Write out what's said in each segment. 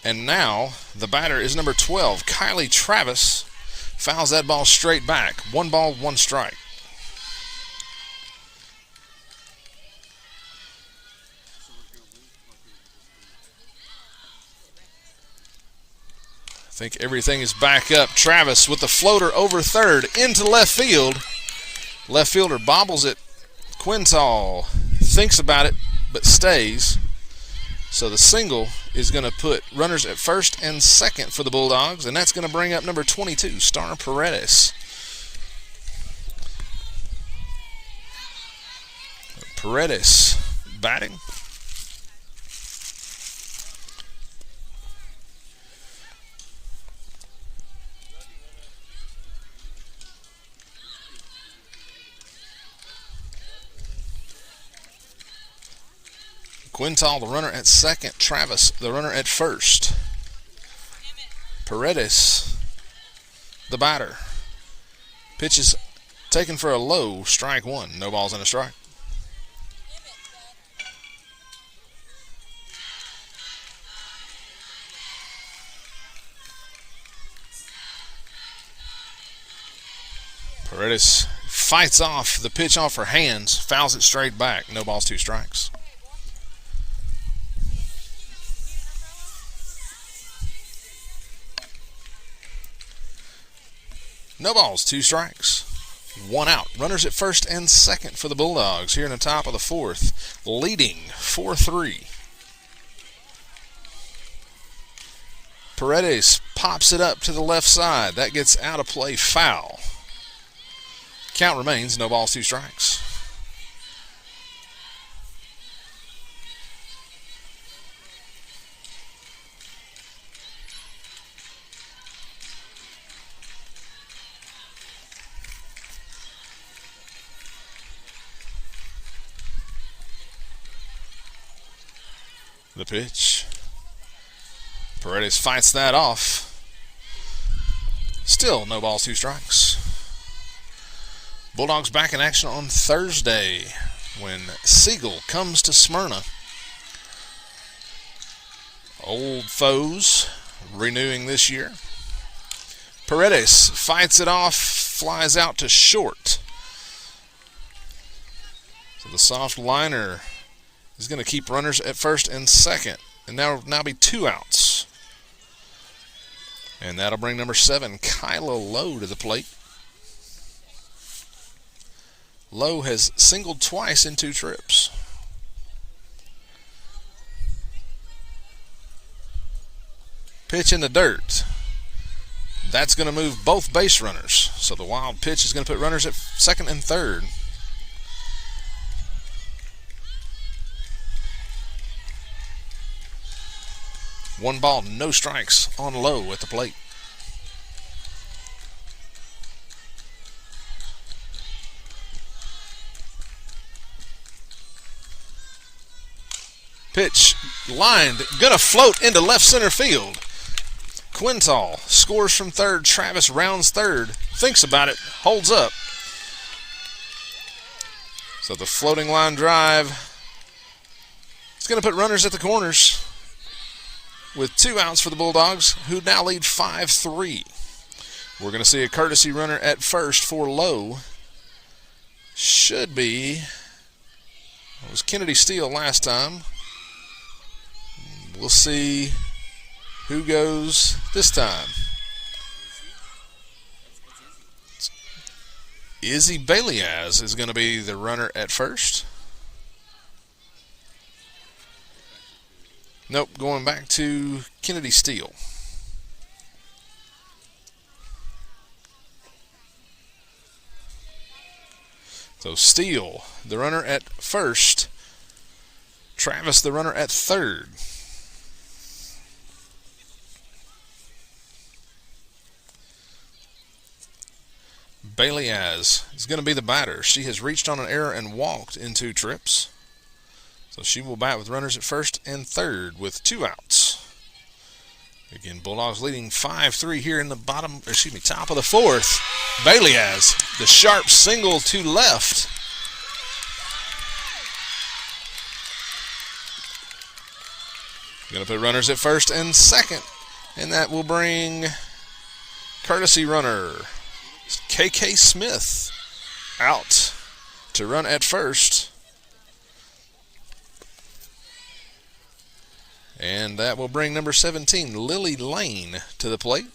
And now the batter is number 12, Kylie Travis. Fouls that ball straight back. 1 ball, 1 strike. I think everything is back up. Travis with the floater over third into left field. Left fielder bobbles it. Quintal thinks about it but stays. So the single is going to put runners at first and second for the Bulldogs, and that's going to bring up number 22, Star Paredes. Paredes batting. Quintal, the runner at second. Travis, the runner at first. Paredes, the batter. Pitch is taken for a low, strike 1. No balls and a strike. Paredes fights off the pitch off her hands, fouls it straight back. No balls, 2 strikes. No balls, 2 strikes. 1 out. Runners at first and second for the Bulldogs here in the top of the 4th, leading 4-3. Paredes pops it up to the left side. That gets out of play, foul. Count remains, no balls, 2 strikes. The pitch. Paredes fights that off. Still no balls, 2 strikes. Bulldogs back in action on Thursday when Siegel comes to Smyrna. Old foes renewing this year. Paredes fights it off, flies out to short. So the soft liner is going to keep runners at first and second. And now be 2 outs. And that'll bring number 7, Kyla Lowe, to the plate. Lowe has singled twice in 2 trips. Pitch in the dirt. That's going to move both base runners. So the wild pitch is going to put runners at second and third. One ball, no strikes on Lowe at the plate. Pitch lined, gonna float into left center field. Quintal scores from third. Travis rounds third, thinks about it, holds up. So the floating line drive, it's gonna put runners at the corners with 2 outs for the Bulldogs, who now lead 5-3. We're going to see a courtesy runner at first for Lowe. Should be, it was Kennedy Steele last time. We'll see who goes this time. Izzy Baliaz is going to be the runner at first. Nope, going back to Kennedy Steele. So Steele, the runner at first. Travis, the runner at third. Baliaz is going to be the batter. She has reached on an error and walked in 2 trips. So she will bat with runners at first and third with 2 outs. Again, Bulldogs leading 5-3 here in the top of the 4th. Baliaz, the sharp single to left. Going to put runners at first and second, and that will bring courtesy runner KK Smith out to run at first. And that will bring number 17, Lily Lane, to the plate.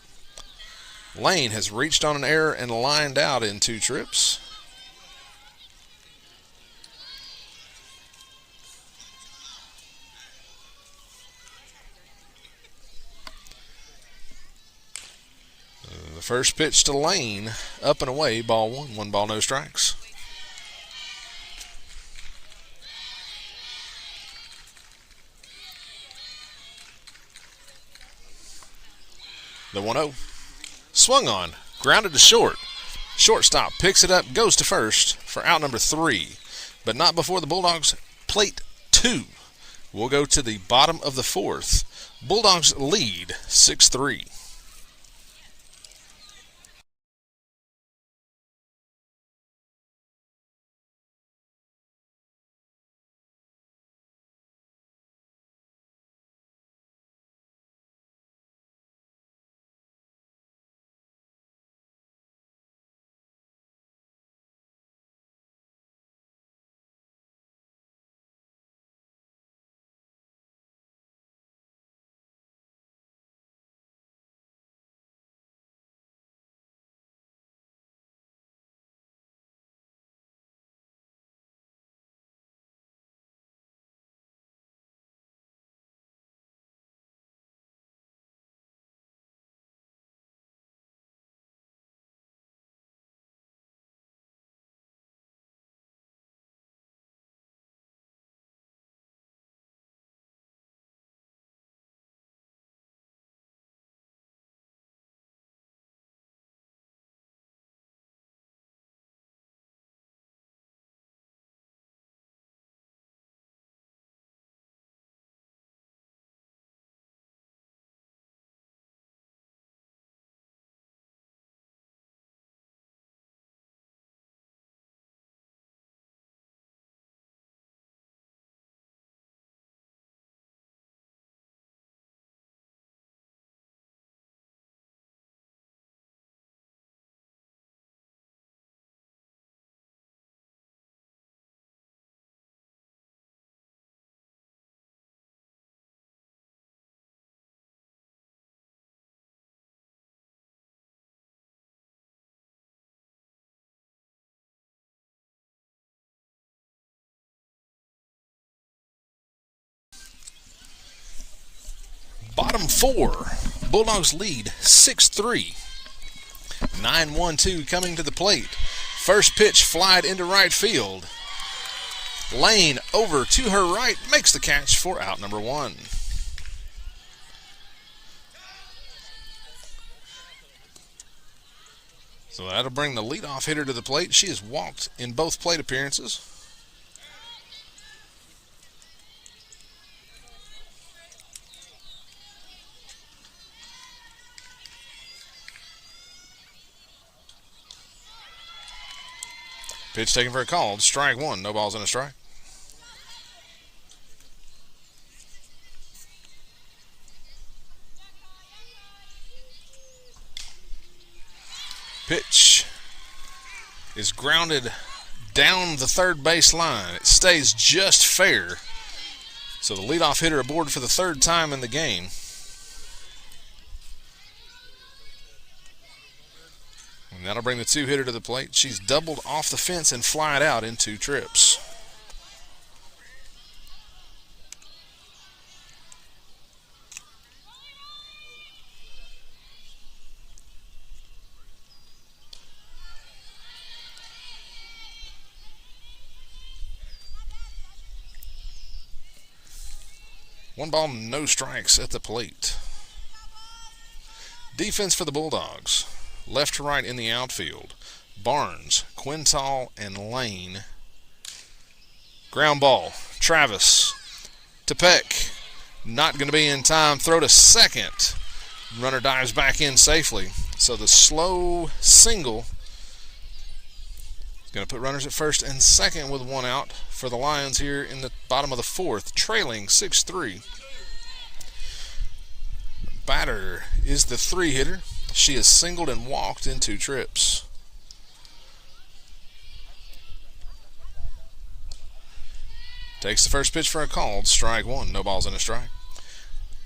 Lane has reached on an error and lined out in 2 trips. The first pitch to Lane, up and away, ball 1. 1 ball, no strikes. The 1-0. Swung on, grounded to short. Shortstop picks it up, goes to first for out number 3. But not before the Bulldogs plate 2. We'll go to the bottom of the 4th. Bulldogs lead 6-3. Bottom 4. Bulldogs lead 6-3. 9-1-2 coming to the plate. First pitch flied into right field. Lane over to her right, makes the catch for out number 1. So that'll bring the leadoff hitter to the plate. She has walked in both plate appearances. Pitch taken for a call. Strike 1. No balls and a strike. Pitch is grounded down the third base line. It stays just fair. So the leadoff hitter aboard for the 3rd time in the game. And that'll bring the 2-hitter to the plate. She's doubled off the fence and flied out in 2 trips. One ball, no strikes at the plate. Defense for the Bulldogs. Left to right in the outfield. Barnes, Quintal, and Lane. Ground ball. Travis to Peck. Not going to be in time. Throw to second. Runner dives back in safely. So the slow single is going to put runners at first and second with 1 out for the Lions here in the bottom of the 4th, trailing 6-3. batter is the 3-hitter. She has singled and walked in 2 trips. Takes the first pitch for a called strike 1. No balls and a strike.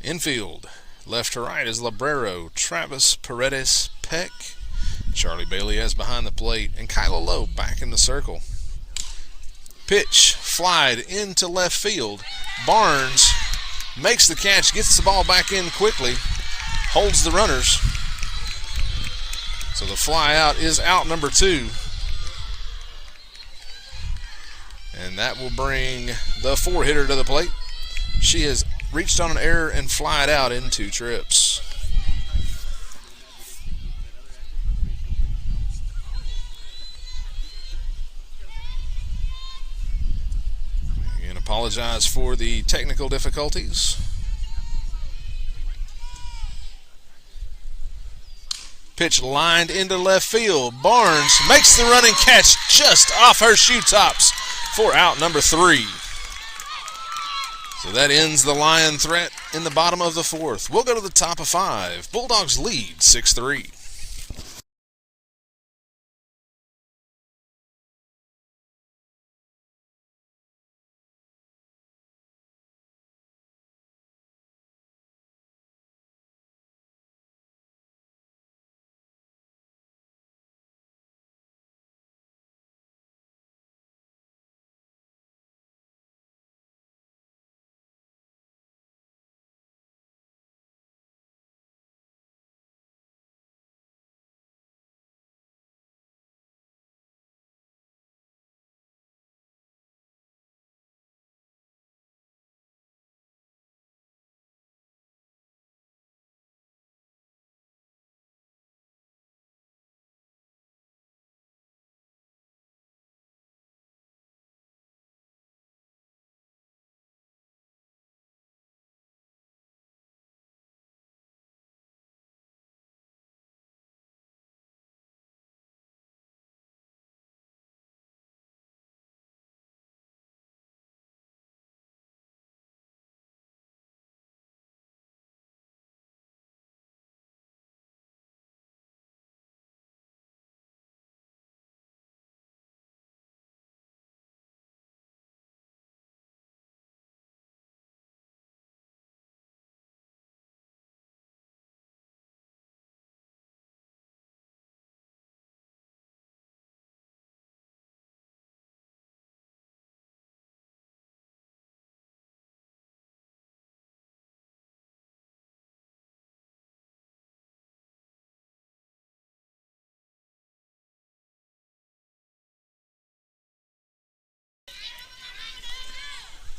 Infield, left to right is Librero, Travis, Paredes, Peck, Charlie Bailey as behind the plate, and Kyla Lowe back in the circle. Pitch flied into left field. Barnes makes the catch, gets the ball back in quickly, holds the runners. So the fly out is out number 2. And that will bring the 4-hitter to the plate. She has reached on an error and flied out in 2 trips. And apologize for the technical difficulties. Pitch lined into left field. Barnes makes the running catch just off her shoe tops for out number 3. So that ends the Lion threat in the bottom of the 4th. We'll go to the top of 5. Bulldogs lead 6-3.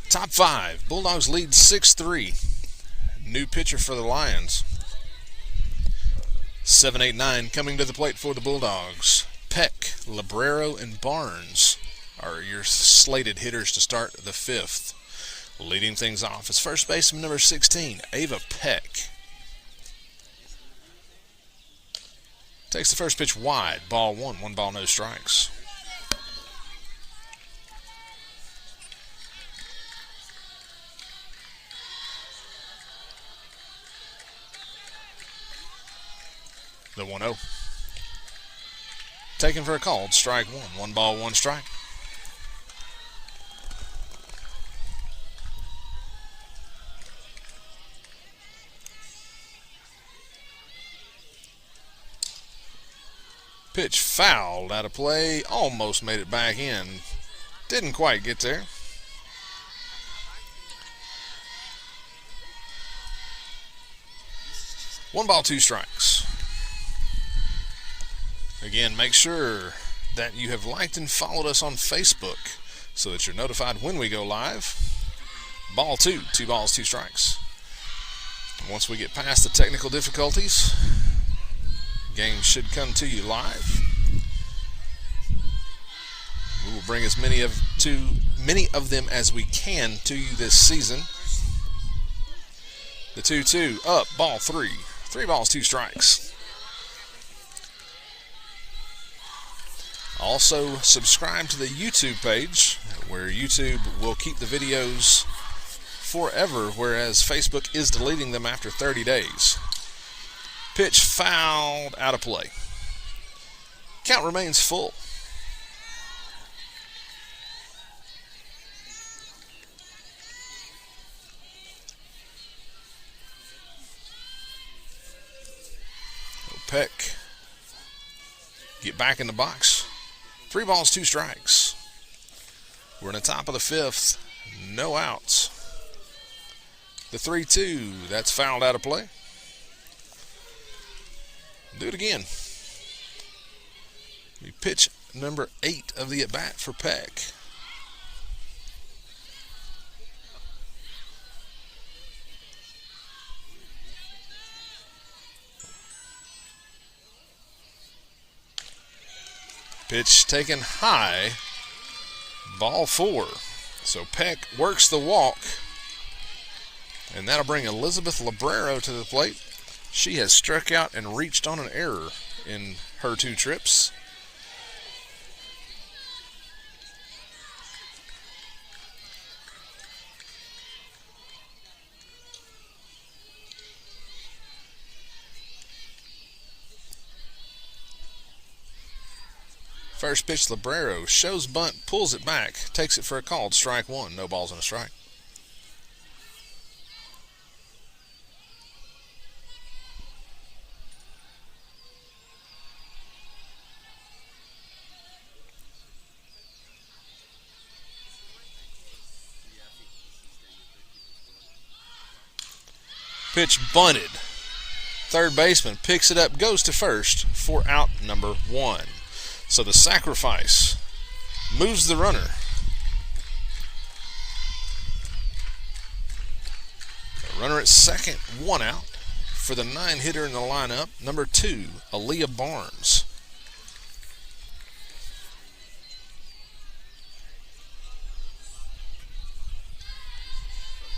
Top 5. Bulldogs lead 6-3. New pitcher for the Lions. 7-8-9 coming to the plate for the Bulldogs. Peck, Librero, and Barnes are your slated hitters to start the 5th. Leading things off is first baseman number 16, Ava Peck. Takes the first pitch wide, ball 1, 1 ball, no strikes. The 1-0. Taken for a called strike 1, 1 ball, 1 strike. Pitch fouled out of play, almost made it back in. Didn't quite get there. One ball, 2 strikes. Again, make sure that you have liked and followed us on Facebook so that you're notified when we go live. Ball 2, 2 balls, 2 strikes. Once we get past the technical difficulties, game should come to you live. We will bring as many of them as we can to you this season. The 2-2 up, ball 3. 3 balls, 2 strikes. Also, subscribe to the YouTube page, where YouTube will keep the videos forever, whereas Facebook is deleting them after 30 days. Pitch fouled, out of play. Count remains full. Peck get back in the box. 3 balls, 2 strikes. We're in the top of the 5th. No outs. The 3-2, that's fouled, out of play. Do it again. We pitch number 8 of the at-bat for Peck. Pitch taken high. Ball 4. So Peck works the walk. And that'll bring Elizabeth Librero to the plate. She has struck out and reached on an error in her 2 trips. First pitch, Librero shows bunt, pulls it back, takes it for a called strike 1. No balls and a strike. Pitch bunted. Third baseman picks it up, goes to first for out number 1. So the sacrifice moves the runner. The runner at second, 1 out. For the 9-hitter in the lineup, number 2, Aaliyah Barnes.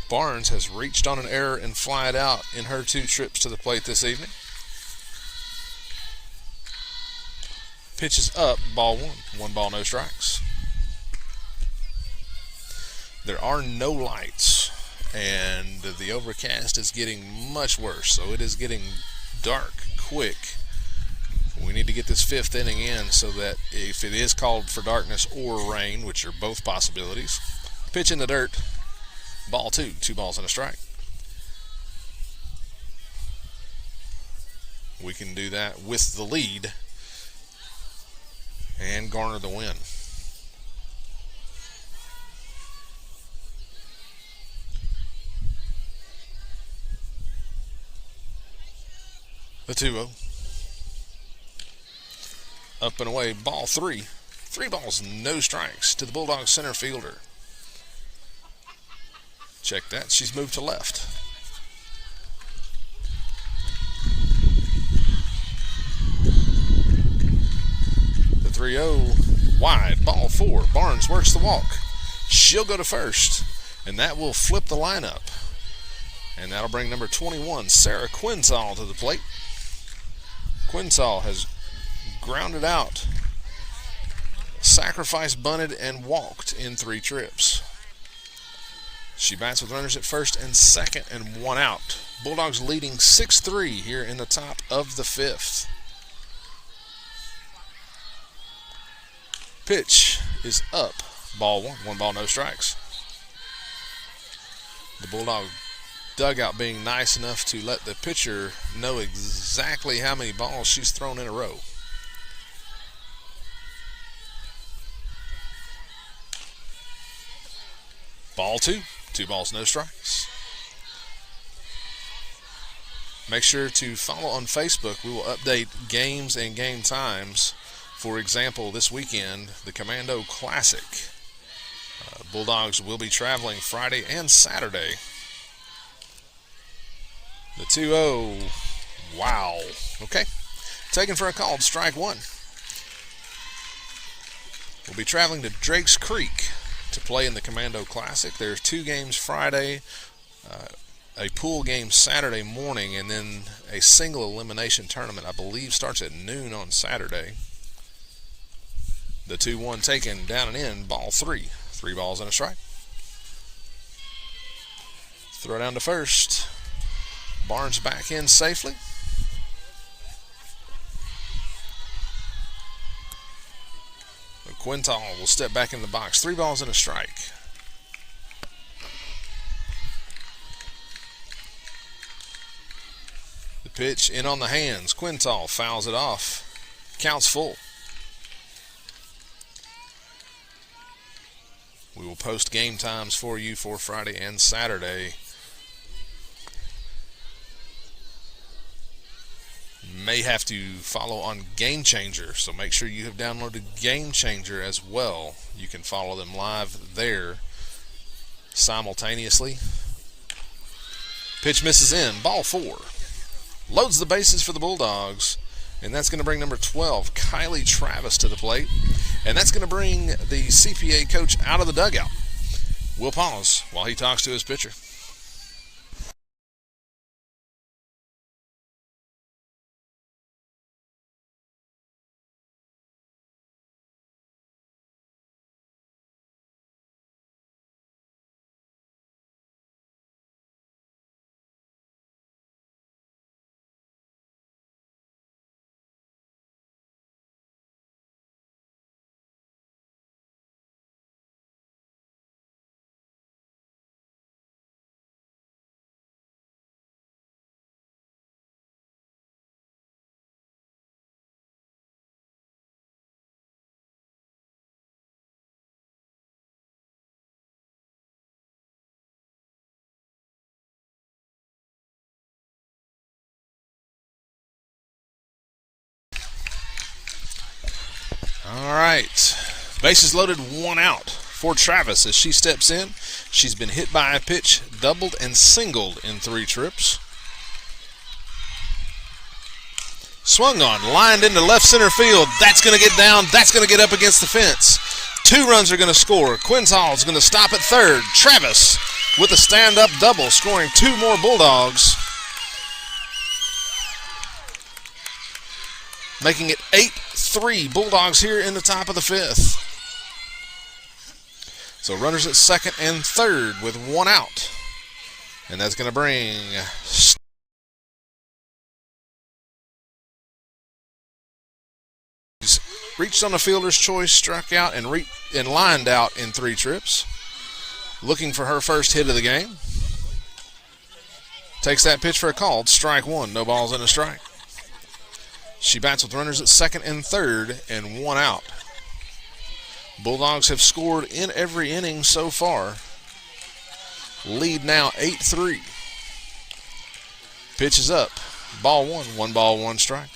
Barnes has reached on an error and flied out in her 2 trips to the plate this evening. Pitches up, ball 1. 1 ball, no strikes. There are no lights, and the overcast is getting much worse, so it is getting dark quick. We need to get this 5th inning in so that if it is called for darkness or rain, which are both possibilities, pitch in the dirt, ball 2. 2 balls and a strike. We can do that with the lead and garner the win. The 2-0. Up and away, ball 3. 3 balls, no strikes to the Bulldogs center fielder. Check that, she's moved to left. The 3-0, wide, ball 4. Barnes works the walk. She'll go to first, and that will flip the lineup. And that'll bring number 21, Sarah Quintal, to the plate. Quintal has grounded out, sacrificed, bunted, and walked in 3 trips. She bats with runners at first and second and 1 out. Bulldogs leading 6-3 here in the top of the 5th. Pitch is up. Ball 1. 1 ball, no strikes. The Bulldog dugout being nice enough to let the pitcher know exactly how many balls she's thrown in a row. Ball 2. 2 balls, no strikes. Make sure to follow on Facebook. We will update games and game times. For example, this weekend, the Commando Classic. Bulldogs will be traveling Friday and Saturday. The 2-0. Wow. Okay. Taken for a called strike 1. We'll be traveling to Drakes Creek to play in the Commando Classic. There's 2 games Friday, a pool game Saturday morning, and then a single elimination tournament, I believe, starts at noon on Saturday. The 2-1 taken, down and in, ball 3. 3 balls and a strike. Throw down to first. Barnes back in safely. Quintal will step back in the box. 3 balls and a strike. The pitch in on the hands. Quintal fouls it off. Counts full. We will post game times for you for Friday and Saturday. May have to follow on Game Changer, so make sure you have downloaded Game Changer as well. You can follow them live there simultaneously. Pitch misses in. Ball 4. Loads the bases for the Bulldogs, and that's going to bring number 12, Kylie Travis, to the plate. And that's going to bring the CPA coach out of the dugout. We'll pause while he talks to his pitcher. All right. Bases loaded, 1 out for Travis as she steps in. She's been hit by a pitch, doubled and singled in 3 trips. Swung on, lined into left center field. That's going to get down. That's going to get up against the fence. 2 runs are going to score. Quintal's going to stop at third. Travis with a stand-up double, scoring 2 more Bulldogs, making it 8-3 Bulldogs here in the top of the 5th. So runners at second and third with 1 out. And that's going to bring reached on a fielder's choice, struck out, and lined out in 3 trips. Looking for her first hit of the game. Takes that pitch for a called strike 1. No balls and a strike. She bats with runners at second and third and 1 out. Bulldogs have scored in every inning so far. Lead now 8-3. Pitch is up. Ball 1. 1 ball, 1 strike.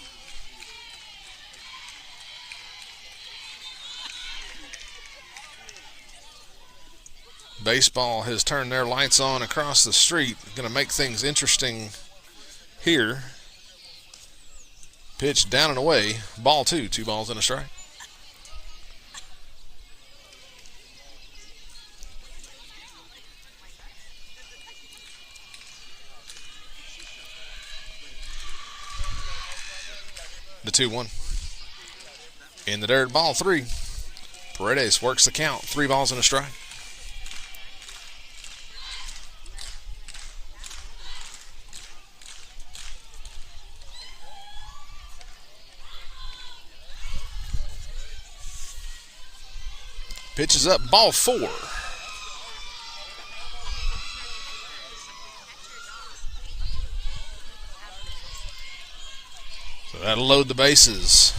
Baseball has turned their lights on across the street. Going to make things interesting here. Pitch down and away. Ball 2. 2 balls and a strike. The 2-1. In the dirt, ball 3. Paredes works the count. 3 balls and a strike. Pitch is up, ball 4. So that'll load the bases.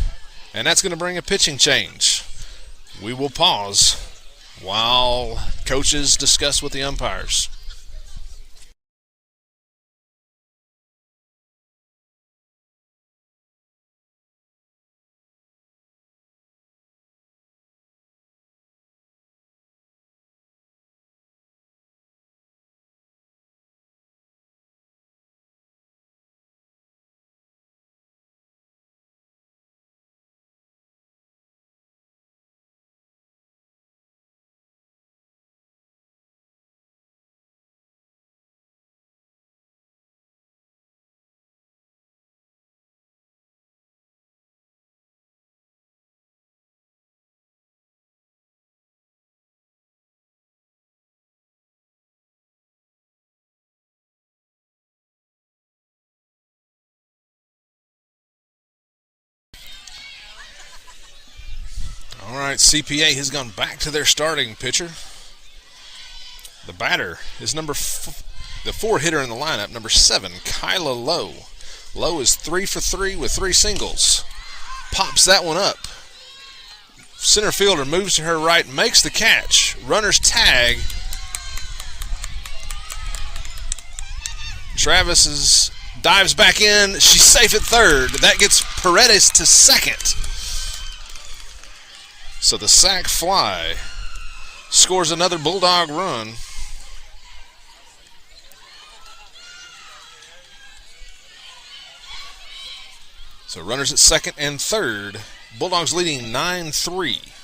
And that's going to bring a pitching change. We will pause while coaches discuss with the umpires. right, CPA has gone back to their starting pitcher. The batter is the 4 hitter in the lineup, number 7, Kyla Lowe. Lowe is 3 for 3 with 3 singles. Pops that one up. Center fielder moves to her right, makes the catch. Runners tag. Travis dives back in. She's safe at third. That gets Paredes to second. So the sac fly scores another Bulldog run. So runners at second and third. Bulldogs leading 9-3.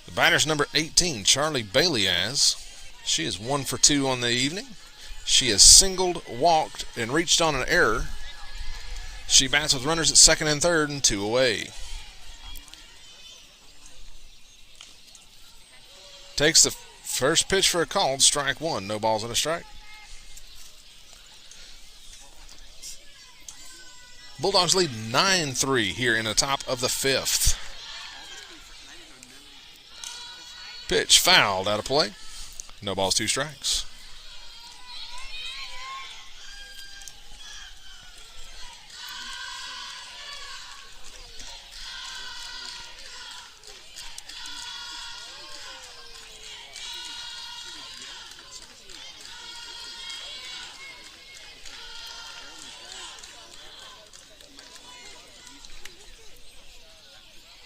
The batter's number 18, Charlie Baileyaz. She is 1 for 2 on the evening. She has singled, walked, and reached on an error. She bats with runners at second and third and 2 away. Takes the first pitch for a called strike 1. No balls and a strike. Bulldogs lead 9-3 here in the top of the 5th. Pitch fouled out of play. No balls, 2 strikes.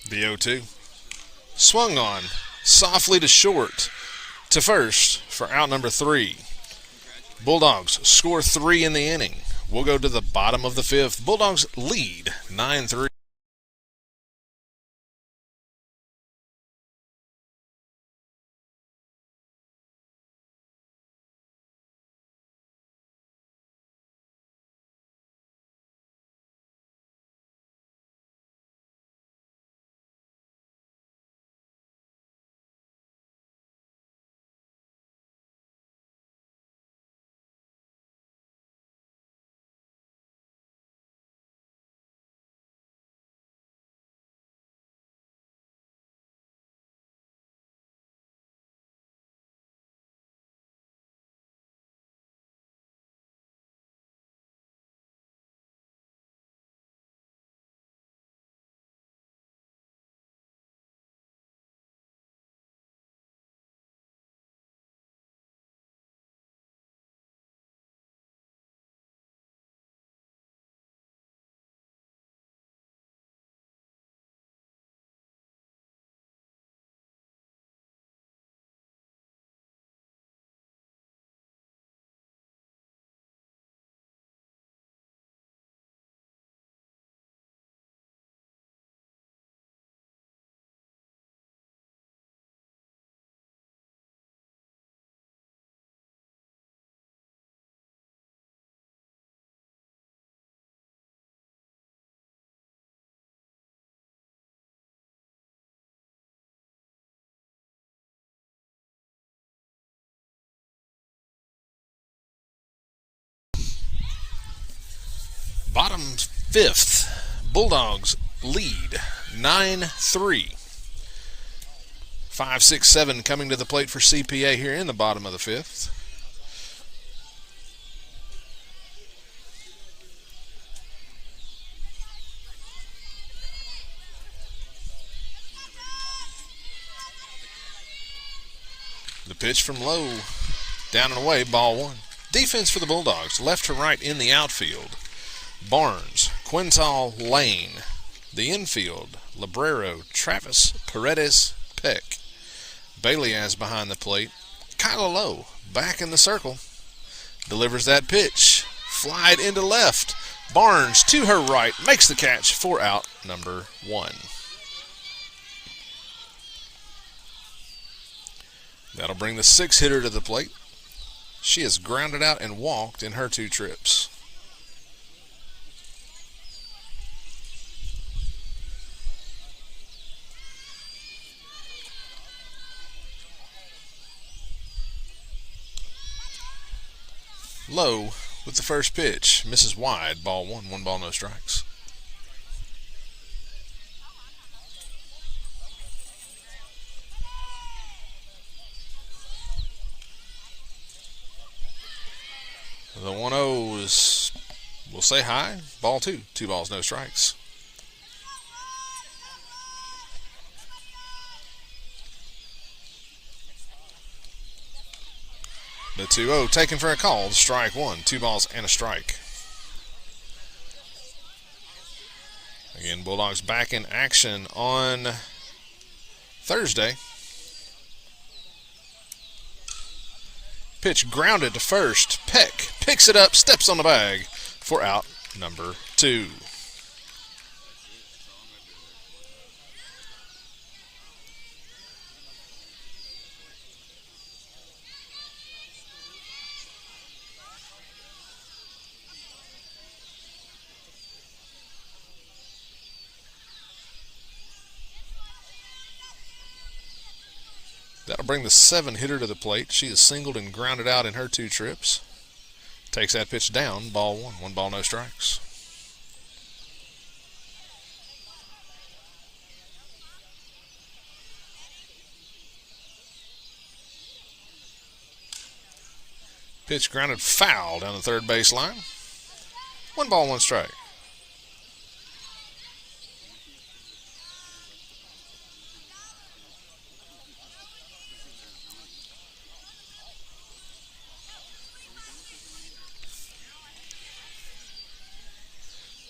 The 0-2. Swung on. Softly to short. To first for out number 3. Bulldogs score 3 in the inning. We'll go to the bottom of the 5th. Bulldogs lead 9-3. Bottom 5th. Bulldogs lead 9-3. 5, 6, 7 coming to the plate for CPA here in the bottom of the 5th. The pitch from Lowe. Down and away, ball 1. Defense for the Bulldogs, left to right in the outfield. Barnes, Quintal, Lane. The infield, Librero, Travis, Paredes, Peck. Baileyaz behind the plate. Kyla Lowe back in the circle. Delivers that pitch. Flied into left. Barnes to her right. Makes the catch for out number 1. That'll bring the 6 hitter to the plate. She has grounded out and walked in her 2 trips. Low with the first pitch. Misses wide. Ball 1. 1 ball, no strikes. 1-0 is, we'll say high. Ball 2. 2 balls, no strikes. The 2-0 taken for a call. Strike 1. 2 balls and a strike. Again, Bulldogs back in action on Thursday. Pitch grounded to first. Peck picks it up, steps on the bag for out number 2. That'll bring the 7-hitter to the plate. She is singled and grounded out in her 2 trips. Takes that pitch down. Ball 1. 1 ball, no strikes. Pitch grounded foul down the third base line. 1 ball, 1 strike.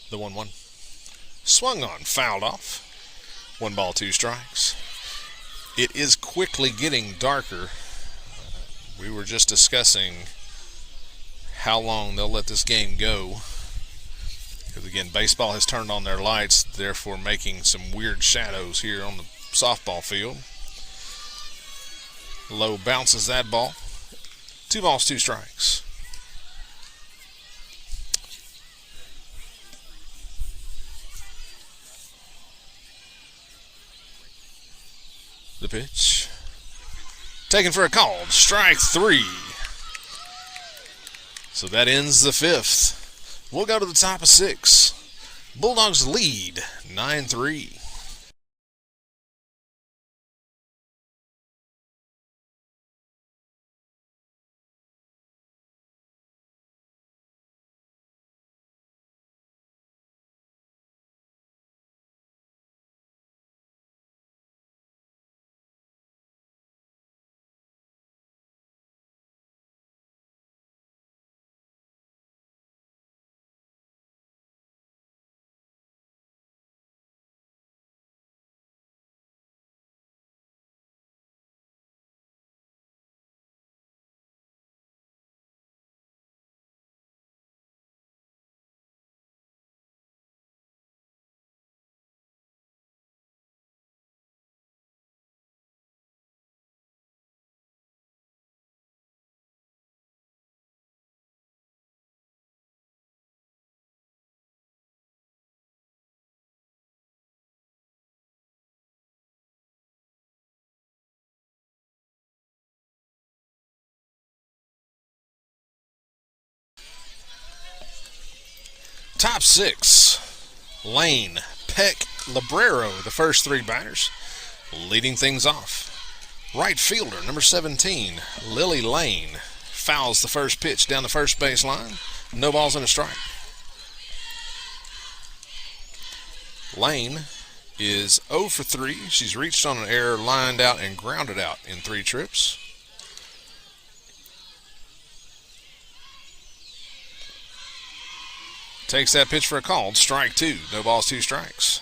The 1-1. Swung on, fouled off. 1 ball, 2 strikes. It is quickly getting darker. We were just discussing how long they'll let this game go. Because again, baseball has turned on their lights, therefore making some weird shadows here on the softball field. Low bounces that ball. 2 balls, 2 strikes. The pitch. Taken for a call. Strike 3. So that ends the 5th. We'll go to the top of 6. Bulldogs lead 9-3. Top 6. Lane, Peck, Librero, the first 3 batters, leading things off. Right fielder, number 17, Lily Lane, fouls the first pitch down the first base line. No balls and a strike. Lane is 0 for 3. She's reached on an error, lined out, and grounded out in 3 trips. Takes that pitch for a call. Strike 2. No balls, 2 strikes.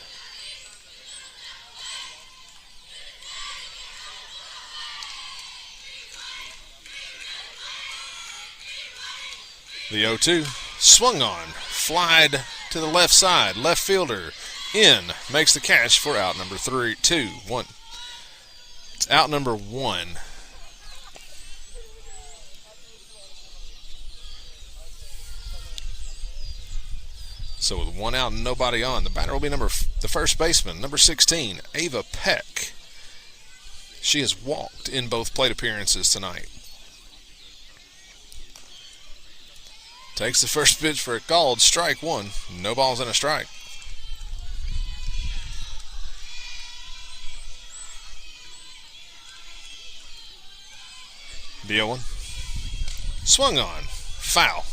The 0-2. Swung on. Flied to the left side. Left fielder in. Makes the catch for out number 3. 2. 1. It's out number 1. So with 1 out and nobody on, the batter will be the first baseman, number 16, Ava Peck. She has walked in both plate appearances tonight. Takes the first pitch for a called strike 1. No balls and a strike. The 0-1. Swung on. Foul.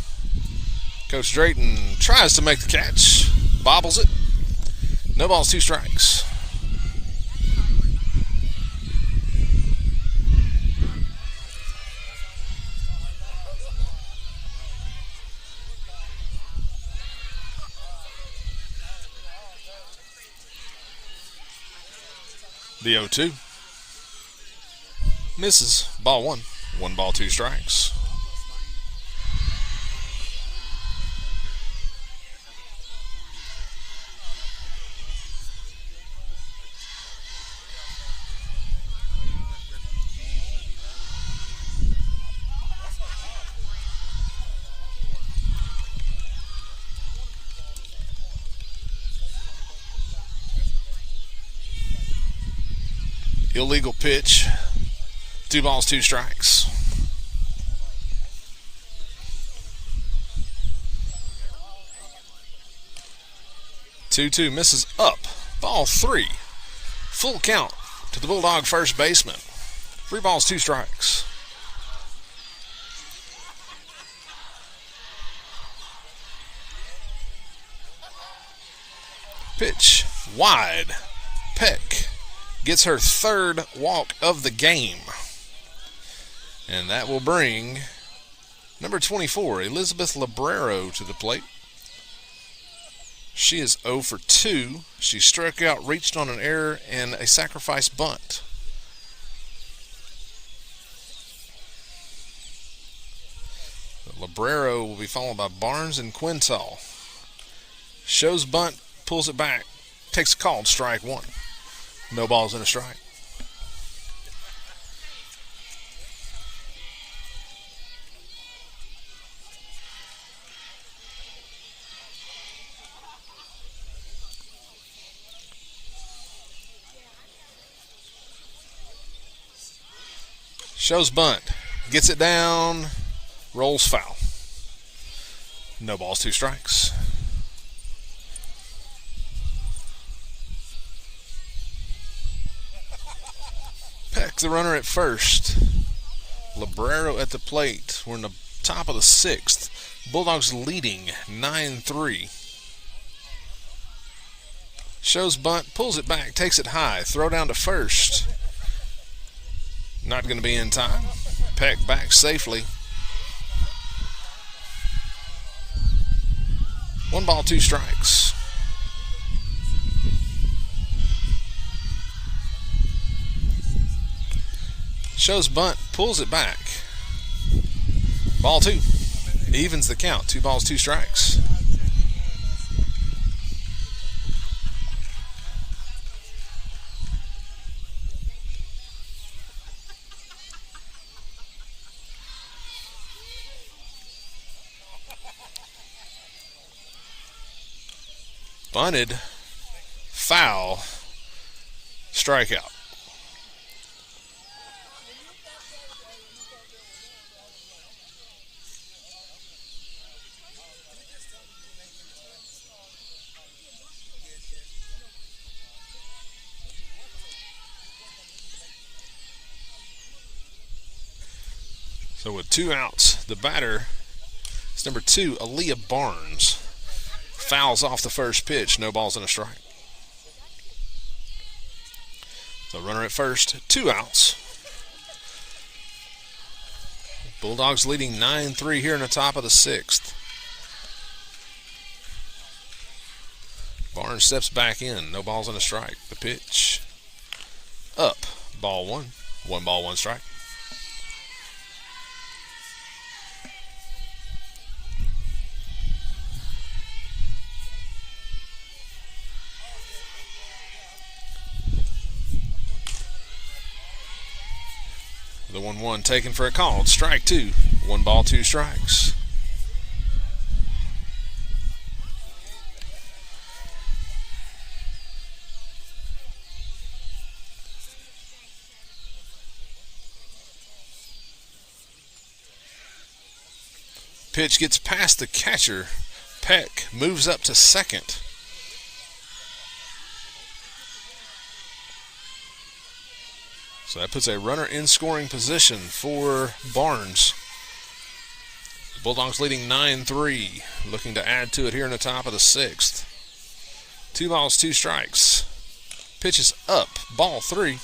Coach Drayton tries to make the catch, bobbles it. No balls, 2 strikes. The 0-2. Misses. Ball 1. 1 ball, 2 strikes. Illegal pitch. 2 balls, 2 strikes. Two misses up. Ball 3. Full count to the Bulldog first baseman. 3 balls, 2 strikes. Pitch wide. Peck gets her 3rd walk of the game. And that will bring number 24, Elizabeth Librero, to the plate. She is 0 for 2. She struck out, reached on an error, and a sacrifice bunt. Librero will be followed by Barnes and Quintal. Shows bunt, pulls it back, takes a called strike 1. No balls and a strike. Shows bunt, gets it down, rolls foul. No balls, 2 strikes. Peck, the runner at first. Librero at the plate. We're in the top of the 6th. Bulldogs leading 9-3. Shows bunt, pulls it back, takes it high. Throw down to first. Not going to be in time. Peck back safely. 1 ball, 2 strikes. Shows bunt, pulls it back. Ball 2. Evens the count. 2 balls, 2 strikes. Bunted, foul, strikeout. So with 2 outs, the batter is number 2, Aaliyah Barnes. Fouls off the first pitch, no balls and a strike. So runner at first, 2 outs. Bulldogs leading 9-3 here in the top of the 6th. Barnes steps back in, no balls and a strike. The pitch up, ball 1. 1 ball, 1 strike. The 1-1 taken for a call. Strike 2. 1 ball, 2 strikes. Pitch gets past the catcher. Peck moves up to second. So that puts a runner in scoring position for Barnes. Bulldogs leading 9-3, looking to add to it here in the top of the 6th. 2 balls, 2 strikes. Pitch is up, ball 3.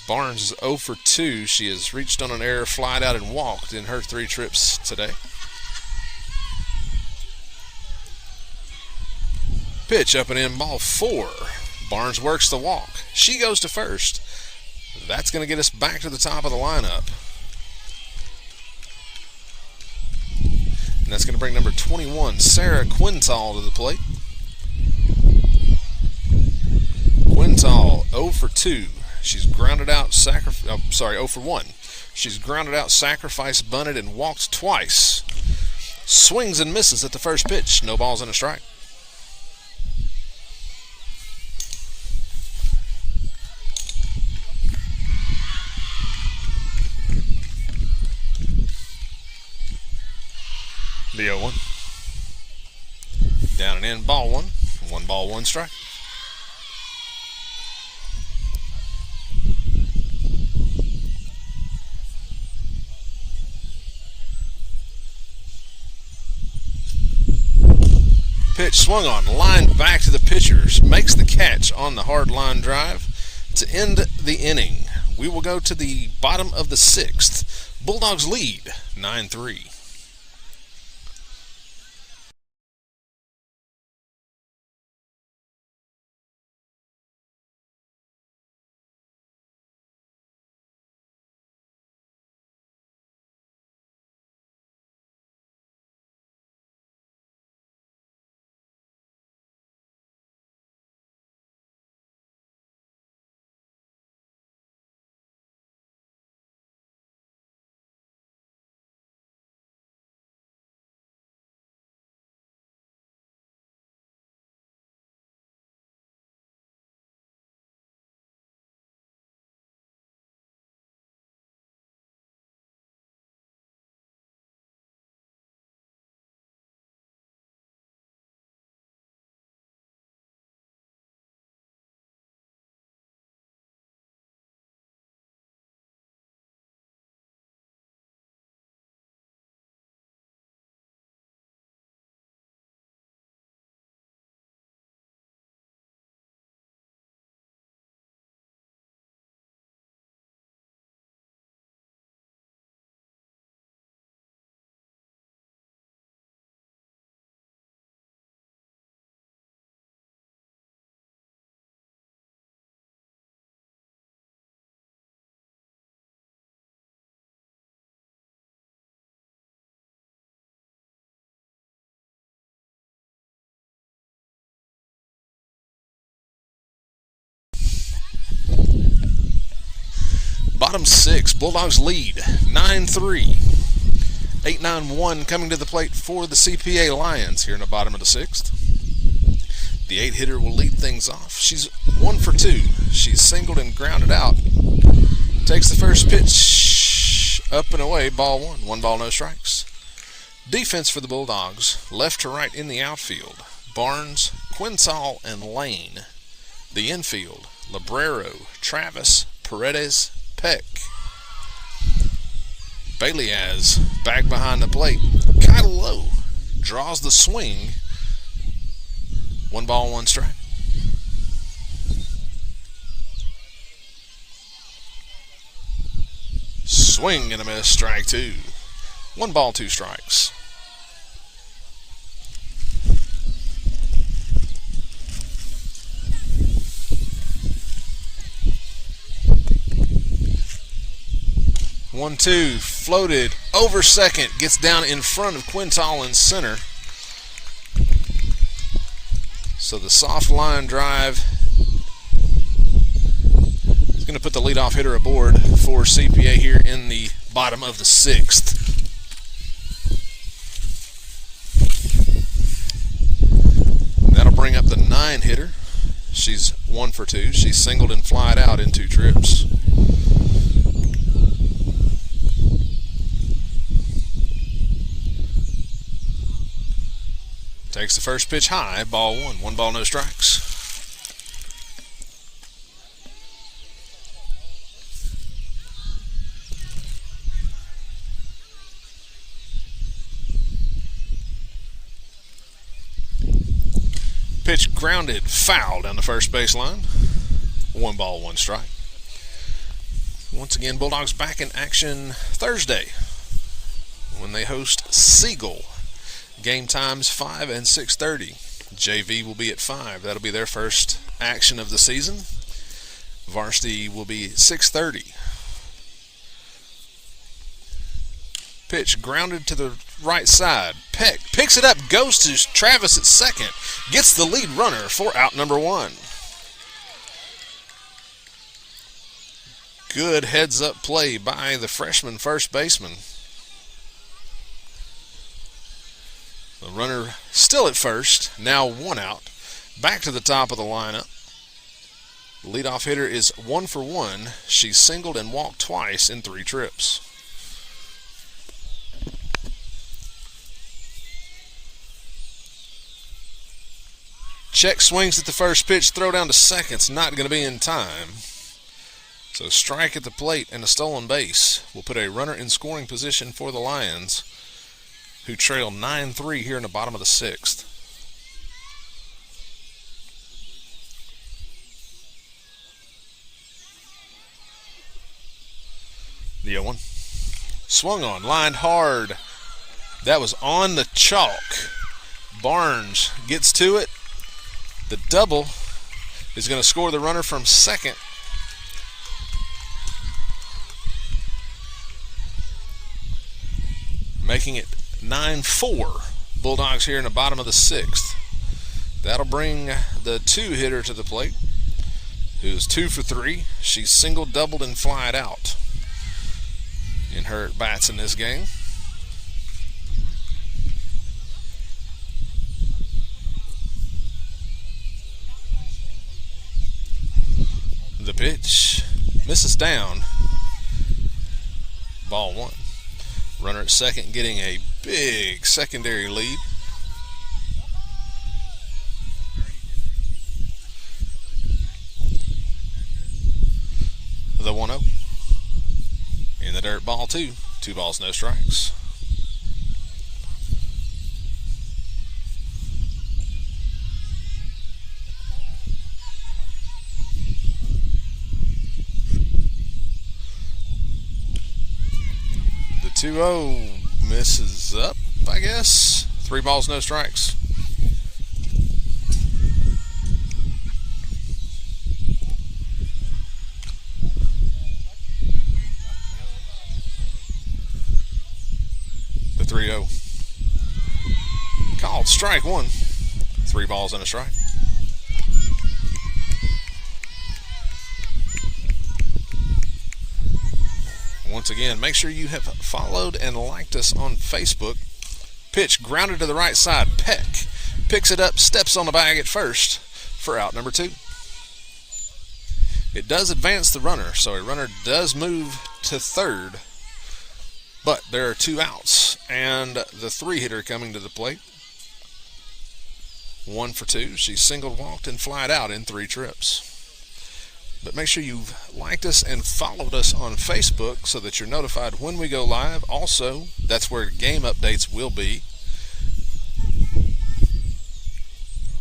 Barnes is 0 for 2. She has reached on an error, flied out, and walked in her 3 trips today. Pitch up and in, ball 4. Barnes works the walk. She goes to first. That's going to get us back to the top of the lineup. And that's going to bring number 21, Sarah Quintal, to the plate. Quintal, 0 for 2. She's grounded out, 0 for 1. She's grounded out, sacrificed, bunted, and walked twice. Swings and misses at the first pitch. No balls and a strike. The 0-1. Down and in, ball 1. 1 ball, 1 strike. Pitch swung on, lined back to the pitchers, makes the catch on the hard line drive to end the inning. We will go to the bottom of the 6th. Bulldogs lead 9-3. Bottom 6, Bulldogs lead 9-3. 8-9-1 coming to the plate for the CPA Lions here in the bottom of the 6th. The 8-hitter will lead things off. She's 1 for 2. She's singled and grounded out. Takes the first pitch up and away, ball 1. 1 ball, no strikes. Defense for the Bulldogs, left to right in the outfield. Barnes, Quintal, and Lane. The infield, Librero, Travis, Paredes, Peck. Baileyaz back behind the plate. Kind of low. Draws the swing. 1 ball, 1 strike. Swing and a miss, strike 2. 1 ball, 2 strikes. One, two, floated over second, gets down in front of Quintal in center. So the soft line drive is going to put the leadoff hitter aboard for CPA here in the bottom of the 6th. That'll bring up the 9-hitter. She's 1 for 2. She's singled and flied out in 2 trips. Takes the first pitch high, ball 1. 1 ball, no strikes. Pitch grounded, foul down the first baseline. 1 ball, 1 strike. Once again, Bulldogs back in action Thursday when they host Siegel. Game times 5 and 6:30. JV will be at 5. That'll be their first action of the season. Varsity will be 6:30. Pitch grounded to the right side. Peck picks it up, goes to Travis at second, gets the lead runner for out number 1. Good heads-up play by the freshman first baseman. The runner still at first, now 1 out. Back to the top of the lineup. The leadoff hitter is 1 for 1. She singled and walked twice in 3 trips. Check swings at the first pitch, throw down to second. It's not going to be in time. So strike at the plate and a stolen base will put a runner in scoring position for the Lions, who trail 9-3 here in the bottom of the 6th. The 0-1. Swung on, lined hard. That was on the chalk. Barnes gets to it. The double is going to score the runner from second. Making it 9-4. Bulldogs here in the bottom of the 6th. That'll bring the 2-hitter to the plate, who's 2 for 3. She's singled, doubled, and flied out in her at-bats in this game. The pitch misses down. Ball 1. Runner at second getting a big secondary lead. The 1-0. In the dirt, ball 2. 2 balls, no strikes. The 2-0 misses up, I guess. 3 balls, no strikes. The 3-0. Called strike 1. 3 balls and a strike. Once again, make sure you have followed and liked us on Facebook. Pitch grounded to the right side. Peck picks it up, steps on the bag at first for out number 2. It does advance the runner, so a runner does move to third. But there are 2 outs, and the 3-hitter coming to the plate. 1 for 2. She singled, walked, and flied out in 3 trips. But make sure you've liked us and followed us on Facebook so that you're notified when we go live. Also, that's where game updates will be.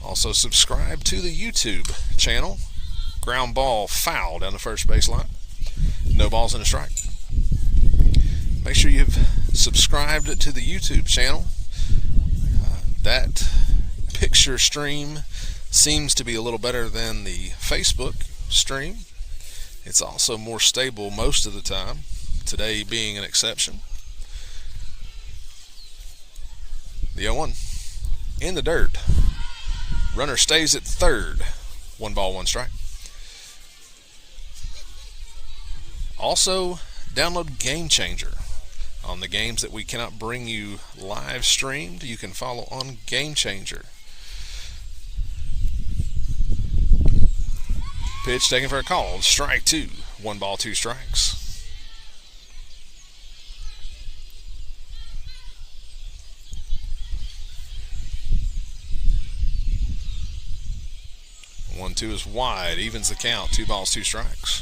Also, subscribe to the YouTube channel. Ground ball foul down the first baseline. No balls and a strike. Make sure you've subscribed to the YouTube channel. That picture stream seems to be a little better than the Facebook stream. It's also more stable most of the time, today being an exception. The 0-1. In the dirt. Runner stays at third. 1 ball, 1 strike. Also, download Game Changer. On the games that we cannot bring you live streamed, you can follow on Game Changer. Pitch taken for a call. Strike 2. 1 ball, 2 strikes. One, 2 is wide. Evens the count. 2 balls, 2 strikes.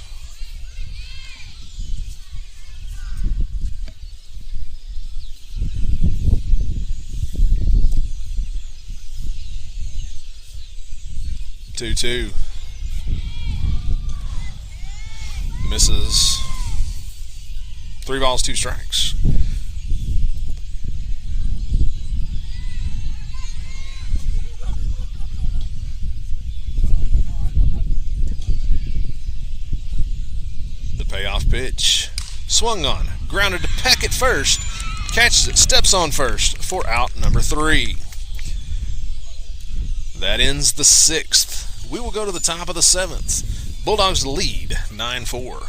2-2. Misses. 3 balls, 2 strikes. The payoff pitch. Swung on. Grounded to Peck at first. Catches it. Steps on first for out number 3. That ends the 6th. We will go to the top of the 7th. Bulldogs lead 9-4.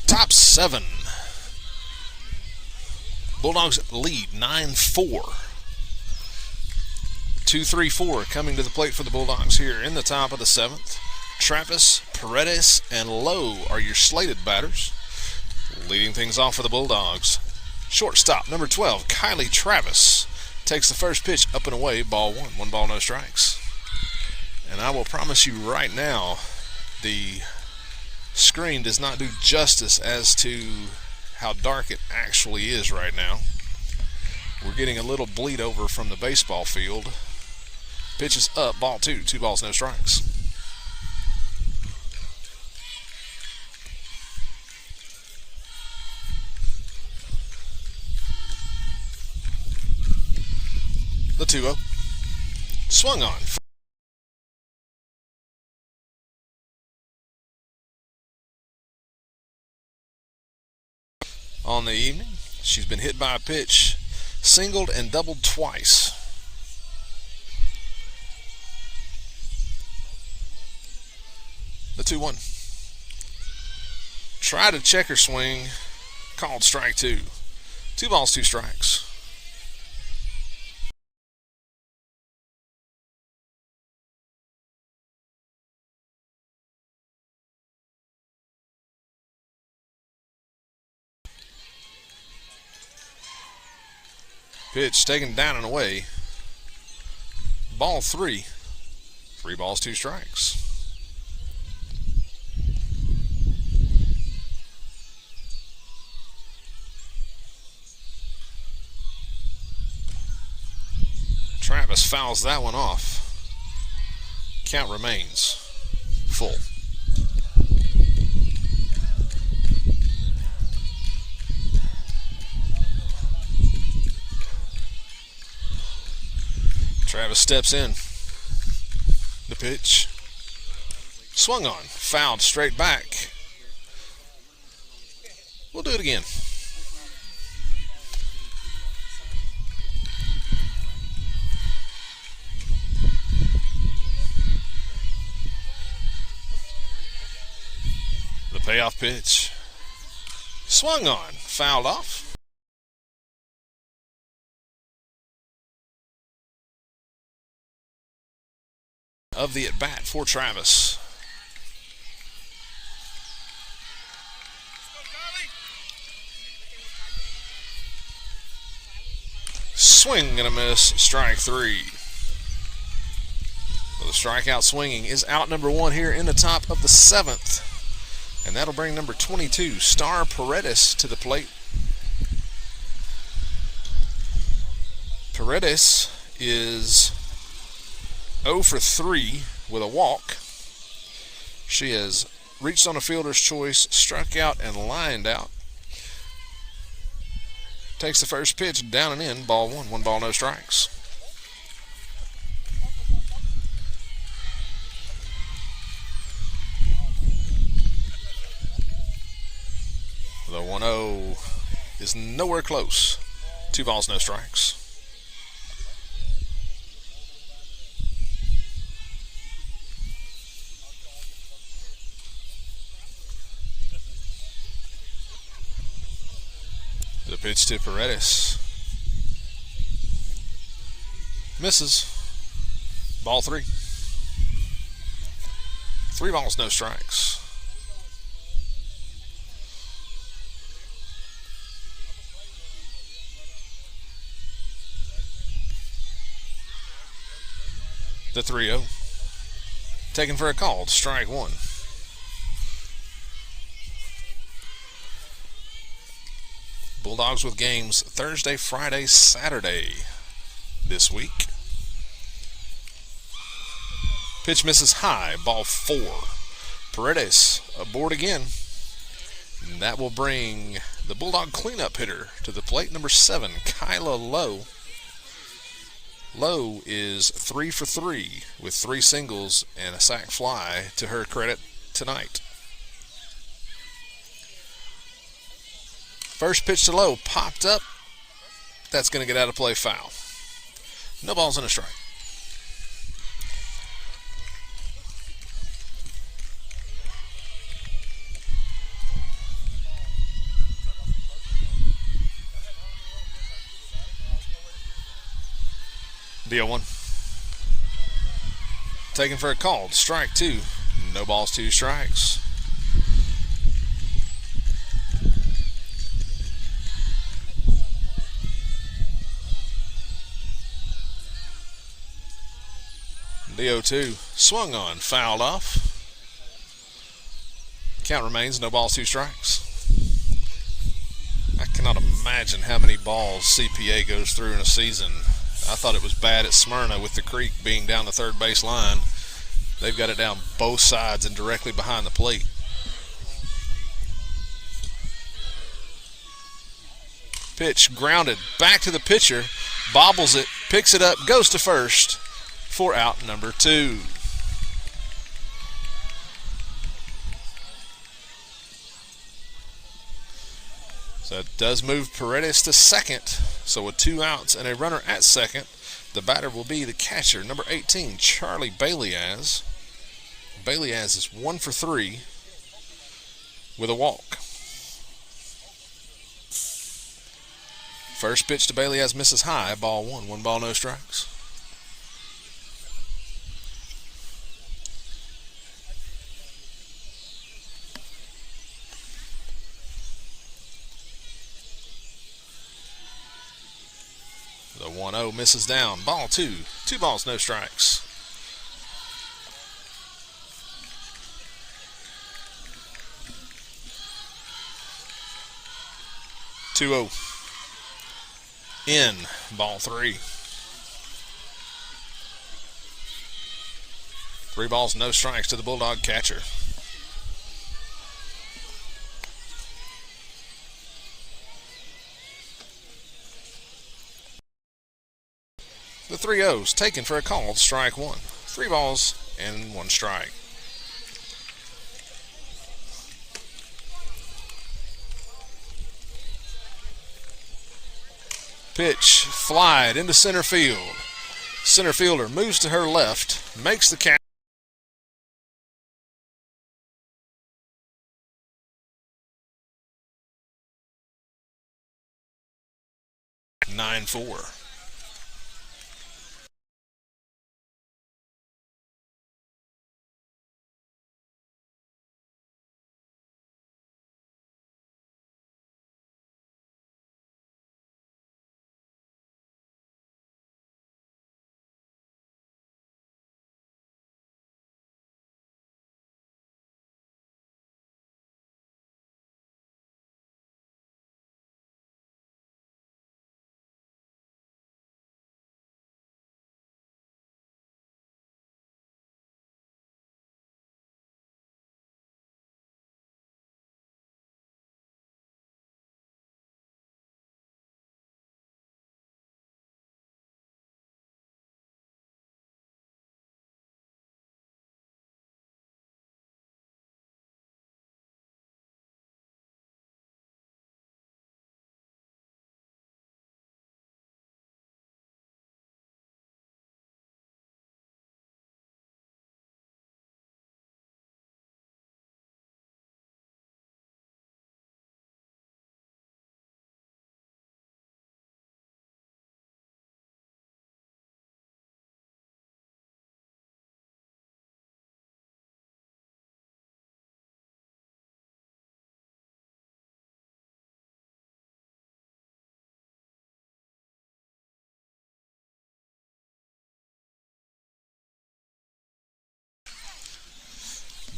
Top 7. Bulldogs lead 9-4. 2-3-4 coming to the plate for the Bulldogs here in the top of the 7th. Travis, Paredes, and Lowe are your slated batters. Leading things off for the Bulldogs. Shortstop, number 12, Kylie Travis, takes the first pitch up and away, ball 1. 1 ball, no strikes. And I will promise you right now, the screen does not do justice as to how dark it actually is right now. We're getting a little bleed over from the baseball field. Pitch is up, ball 2. 2 balls, no strikes. The 2-0. Swung on. On the evening, she's been hit by a pitch, singled and doubled twice. The 2-1. Tried to check her swing, called strike 2. 2 balls, 2 strikes. Pitch taken down and away. Ball 3. 3 balls, 2 strikes. Travis fouls that one off. Count remains full. Travis steps in. The pitch. Swung on. Fouled straight back. We'll do it again. The payoff pitch. Swung on. Fouled off. Of the at-bat for Travis. Swing and a miss, strike 3. So the strikeout swinging is out number 1 here in the top of the 7th. And that'll bring number 22, Star Paredes, to the plate. Paredes is 0 for 3 with a walk. She has reached on a fielder's choice, struck out, and lined out. Takes the first pitch, down and in, ball one. 1 ball, no strikes. The 1-0 is nowhere close. 2 balls, no strikes. The pitch to Paredes. Misses. Ball 3. 3 balls, no strikes. The 3-0. Taken for a call. Strike 1. Bulldogs with games Thursday, Friday, Saturday this week. Pitch misses high. Ball 4. Paredes aboard again. And that will bring the Bulldog cleanup hitter to the plate, number 7, Kyla Lowe. Lowe is 3 for 3 with 3 singles and a sac fly to her credit tonight. First pitch to Lowe, popped up. That's going to get out of play, foul. No balls and a strike. The 0-1. Taken for a call. Strike 2. No balls, 2 strikes. The 0-2. Swung on. Fouled off. Count remains no balls, 2 strikes. I cannot imagine how many balls CPA goes through in a season. I thought it was bad at Smyrna with the creek being down the third base line. They've got it down both sides and directly behind the plate. Pitch grounded back to the pitcher, bobbles it, picks it up, goes to first for out number 2. So it does move Paredes to second. So with 2 outs and a runner at second, the batter will be the catcher, number 18, Charlie Baliaz. Baliaz is 1 for 3 with a walk. First pitch to Baliaz misses high, ball 1. 1 ball, no strikes. The 1-0 misses down. Ball 2. 2 balls, no strikes. (2-0) in. Ball 3. 3 balls, no strikes to the Bulldog catcher. The 3-0's taken for a call. Strike 1. 3 balls and 1 strike. Pitch flied into center field. Center fielder moves to her left, makes the catch. 9-4.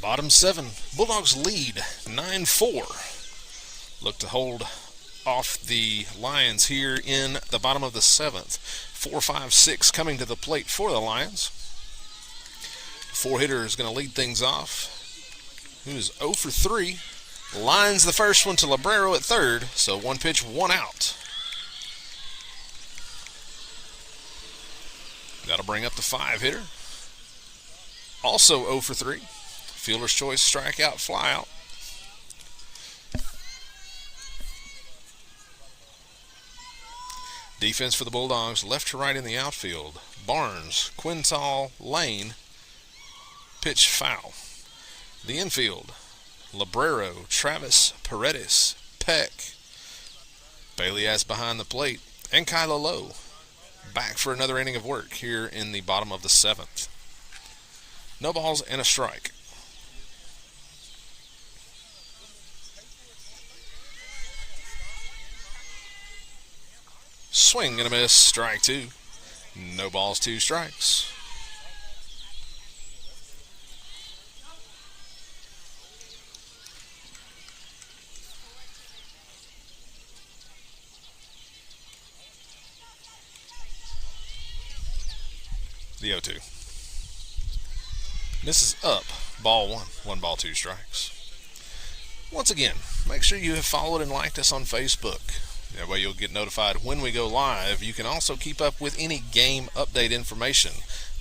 Bottom 7, Bulldogs lead 9-4. Look to hold off the Lions here in the bottom of the 7th. 4-5-6 coming to the plate for the Lions. Four-hitter is going to lead things off. Who's 0 for 3. Lines the first one to Librero at third, so 1 pitch, 1 out. That'll bring up the 5-hitter. Also 0 for 3. Fielder's choice, strikeout, flyout. Defense for the Bulldogs, left to right in the outfield. Barnes, Quintal, Lane. Pitch foul. The infield, Librero, Travis, Paredes, Peck. Bailey as behind the plate, and Kyla Lowe. Back for another inning of work here in the bottom of the 7th. No balls and a strike. Swing and a miss, strike 2. No balls, 2 strikes. The 0-2. Misses up. Ball 1. 1 ball, 2 strikes. Once again, make sure you have followed and liked us on Facebook. That way you'll get notified when we go live. You can also keep up with any game update information.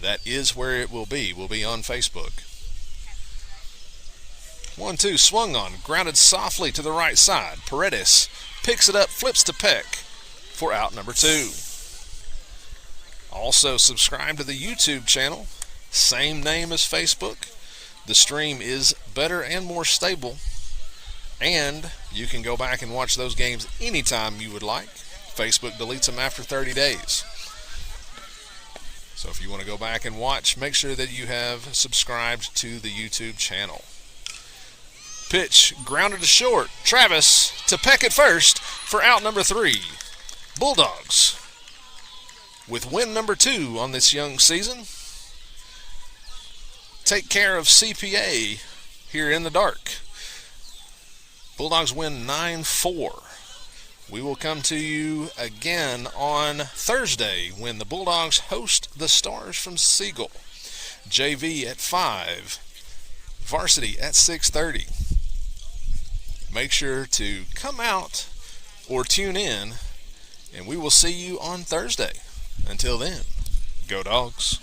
That is where it will be. We'll be on Facebook. 1-2, swung on, grounded softly to the right side. Paredes picks it up, flips to Peck for out number 2. Also, subscribe to the YouTube channel. Same name as Facebook. The stream is better and more stable. And you can go back and watch those games anytime you would like. Facebook deletes them after 30 days. So if you want to go back and watch, make sure that you have subscribed to the YouTube channel. Pitch grounded to short. Travis to Peck at first for out number 3. Bulldogs with win number 2 on this young season. Take care of CPA here in the dark. Bulldogs win 9-4. We will come to you again on Thursday when the Bulldogs host the Stars from Siegel. JV at 5. Varsity at 6:30. Make sure to come out or tune in, and we will see you on Thursday. Until then, go Dogs.